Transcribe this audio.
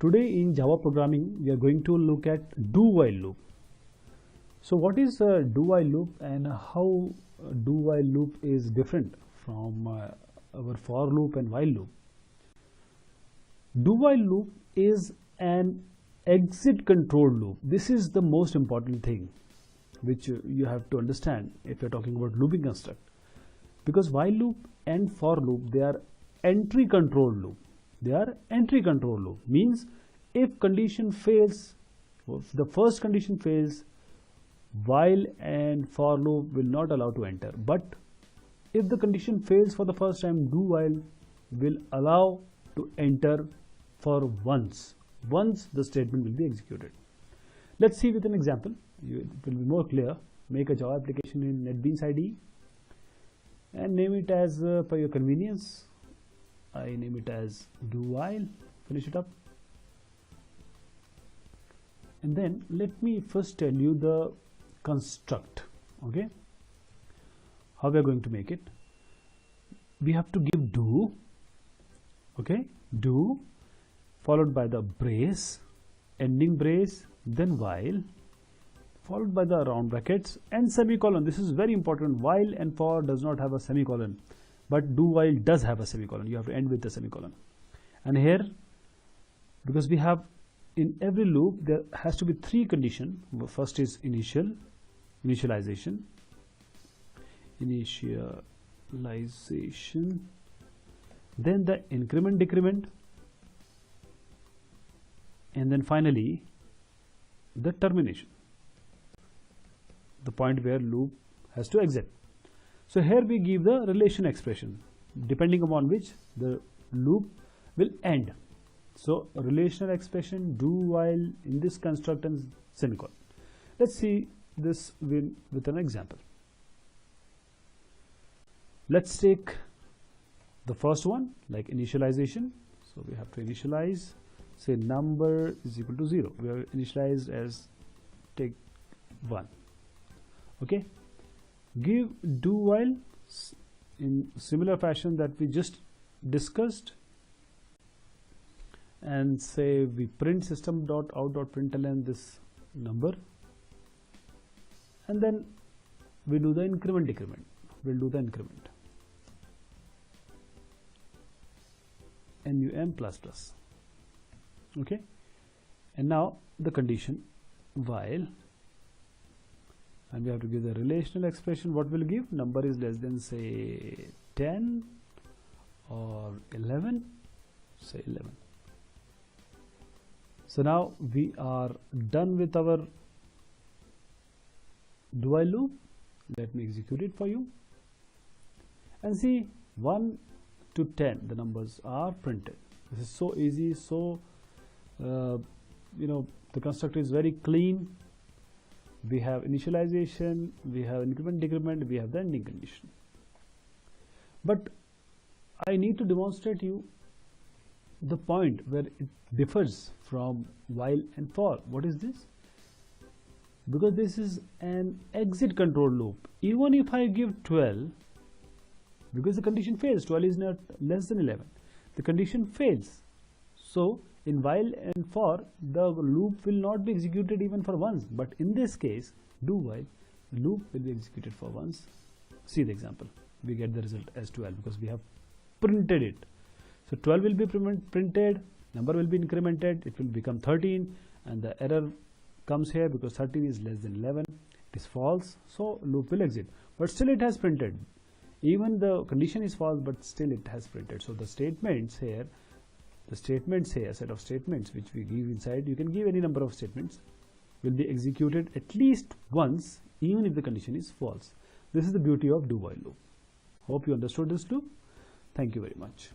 Today in Java programming, we are going to look at do-while loop. So what is a do-while loop and how do-while loop is different from our for loop and while loop? Do-while loop is an exit control loop. This is the most important thing which you have to understand if you're talking about looping construct. Because while loop and for loop, they are entry control loop. They are entry control loop, means if condition fails, if the first condition fails, while and for loop will not allow to enter. But if the condition fails for the first time, do while will allow to enter for once the statement will be executed. Let's see with an example. It will be more clear. Make a Java application in NetBeans IDE and name it as per your convenience. I name it as do while, finish it up. And then let me first tell you the construct, okay? How we are going to make it. We have to give do, okay? Do followed by the brace, ending brace, then while, followed by the round brackets and semicolon. This is very important. While and for does not have a semicolon, but do while does have a semicolon. You have to end with the semicolon. And here, because we have in every loop there has to be three conditions. First is initialization, then the increment decrement, and then finally the termination, the point where loop has to exit. So here we give the relation expression depending upon which the loop will end. So a relational expression, do while in this construct and semicolon. Let's see this with an example. Let's take the first one, like initialization. So we have to initialize, say number is equal to 0. We are initialized as take 1. Okay. Give do while in similar fashion that we just discussed, and say we print system.out.println this number, and then we do the increment decrement. We'll do the increment num plus plus. Okay, and now the condition while, and we have to give the relational expression. What will give? Number is less than, say 10 or 11, say 11. So now we are done with our do while loop. Let me execute it for you and see 1 to 10 the numbers are printed. This is so easy. So the constructor is very clean. We have initialization, we have increment decrement, we have the ending condition. But I need to demonstrate you the point where it differs from while and for. What is this? Because this is an exit control loop. Even if I give 12, because the condition fails, 12 is not less than 11, the condition fails. So in while and for, the loop will not be executed even for once, but in this case do while, the loop will be executed for once. See the example. We get the result as 12 because we have printed it. So 12 will be printed, number will be incremented, it will become 13, and the error comes here because 13 is less than 11. It is false, so loop will exit, but still it has printed. Even the condition is false, but still it has printed. So the statements here, a set of statements which we give inside, you can give any number of statements, will be executed at least once, even if the condition is false. This is the beauty of do while loop. Hope you understood this loop. Thank you very much.